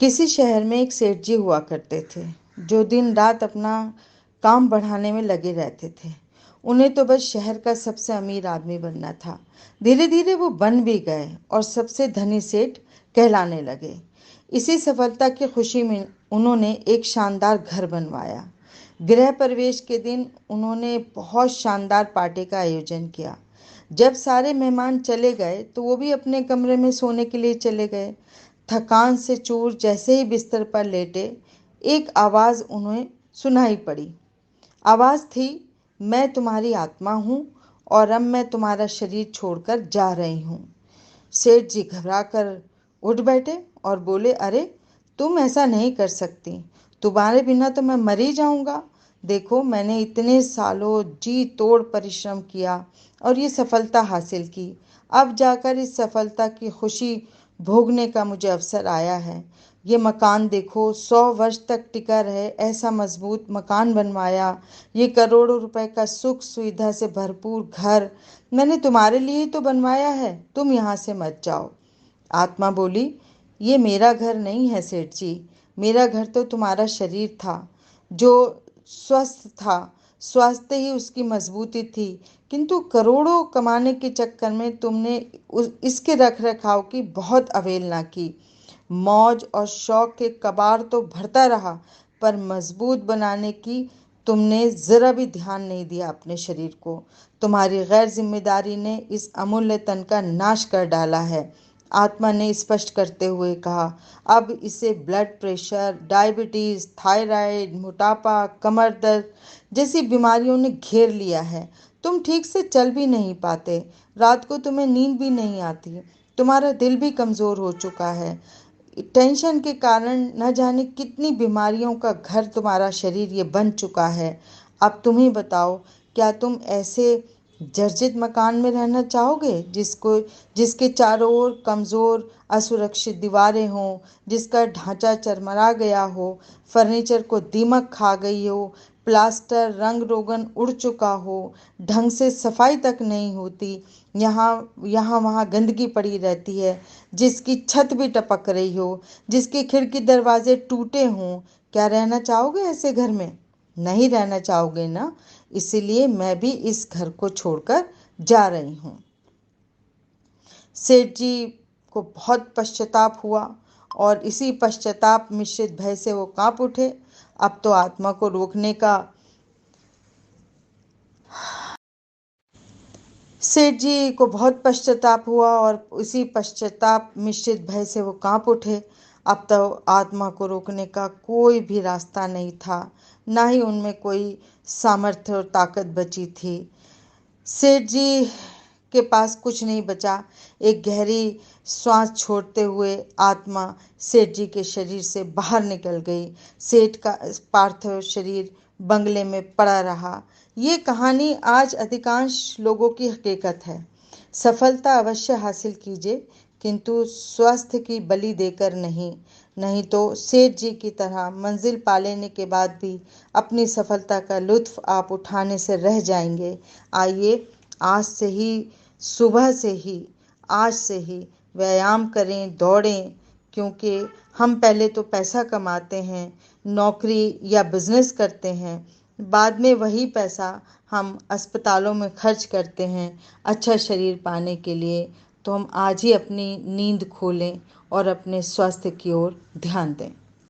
किसी शहर में एक सेठ जी हुआ करते थे जो दिन रात अपना काम बढ़ाने में लगे रहते थे। उन्हें तो बस शहर का सबसे अमीर आदमी बनना था। धीरे धीरे वो बन भी गए और सबसे धनी सेठ कहलाने लगे। इसी सफलता की खुशी में उन्होंने एक शानदार घर बनवाया। गृह प्रवेश के दिन उन्होंने बहुत शानदार पार्टी का आयोजन किया। जब सारे मेहमान चले गए तो वो भी अपने कमरे में सोने के लिए चले गए। थकान से चूर जैसे ही बिस्तर पर लेटे, एक आवाज़ उन्हें सुनाई पड़ी। आवाज़ थी, मैं तुम्हारी आत्मा हूँ और अब मैं तुम्हारा शरीर छोड़कर जा रही हूँ। सेठ जी घबराकर उठ बैठे और बोले, अरे तुम ऐसा नहीं कर सकती। तुम्हारे बिना तो मैं मर ही जाऊंगा। देखो, मैंने इतने सालों जी तोड़ परिश्रम किया और ये सफलता हासिल की। अब जाकर इस सफलता की खुशी भोगने का मुझे अवसर आया है। ये मकान देखो, 100 वर्ष तक टिका रहे ऐसा मजबूत मकान बनवाया। ये करोड़ों रुपए का सुख सुविधा से भरपूर घर मैंने तुम्हारे लिए ही तो बनवाया है। तुम यहाँ से मत जाओ। आत्मा बोली, ये मेरा घर नहीं है सेठ जी। मेरा घर तो तुम्हारा शरीर था जो स्वस्थ था। स्वास्थ्य ही उसकी मजबूती थी, किंतु करोड़ों कमाने के चक्कर में तुमने इसके रख रखाव की बहुत अवहेलना की। मौज और शौक के कबाड़ तो भरता रहा, पर मजबूत बनाने की तुमने जरा भी ध्यान नहीं दिया अपने शरीर को। तुम्हारी गैर जिम्मेदारी ने इस अमूल्य तन का नाश कर डाला है। आत्मा ने स्पष्ट करते हुए कहा, अब इसे ब्लड प्रेशर, डायबिटीज, थायराइड, मोटापा, कमर दर्द जैसी बीमारियों ने घेर लिया है। तुम ठीक से चल भी नहीं पाते। रात को तुम्हें नींद भी नहीं आती। तुम्हारा दिल भी कमज़ोर हो चुका है। टेंशन के कारण न जाने कितनी बीमारियों का घर तुम्हारा शरीर ये बन चुका है। अब तुम ही बताओ, क्या तुम ऐसे जर्जरित मकान में रहना चाहोगे जिसके चारों ओर कमज़ोर असुरक्षित दीवारें हों, जिसका ढांचा चरमरा गया हो, फर्नीचर को दीमक खा गई हो, प्लास्टर रंग रोगन उड़ चुका हो, ढंग से सफाई तक नहीं होती, यहाँ यहाँ वहाँ गंदगी पड़ी रहती है, जिसकी छत भी टपक रही हो, जिसके खिड़की दरवाजे टूटे हों? क्या रहना चाहोगे ऐसे घर में? नहीं रहना चाहोगे ना? इसीलिए मैं भी इस घर को छोड़कर जा रही हूँ। सेठ जी को बहुत पश्चाताप हुआ और इसी पश्चाताप मिश्रित भय से वो कांप उठे। अब तो आत्मा को रोकने का सेठ जी को बहुत पश्चाताप हुआ और उसी पश्चाताप मिश्रित भय से वो कांप उठे। अब तो आत्मा को रोकने का कोई भी रास्ता नहीं था, ना ही उनमें कोई सामर्थ्य और ताकत बची थी। सेठ जी के पास कुछ नहीं बचा। एक गहरी श्वास छोड़ते हुए आत्मा सेठ जी के शरीर से बाहर निकल गई। सेठ का पार्थिव शरीर बंगले में पड़ा रहा। ये कहानी आज अधिकांश लोगों की हकीकत है। सफलता अवश्य हासिल कीजिए, किंतु स्वास्थ्य की बलि देकर नहीं। नहीं तो सेठ जी की तरह मंजिल पा लेने के बाद भी अपनी सफलता का लुत्फ आप उठाने से रह जाएंगे। आइए, आज से ही, सुबह से ही, आज से ही व्यायाम करें, दौड़ें, क्योंकि हम पहले तो पैसा कमाते हैं, नौकरी या बिजनेस करते हैं, बाद में वही पैसा हम अस्पतालों में खर्च करते हैं अच्छा शरीर पाने के लिए। तो हम आज ही अपनी नींद खोलें और अपने स्वास्थ्य की ओर ध्यान दें।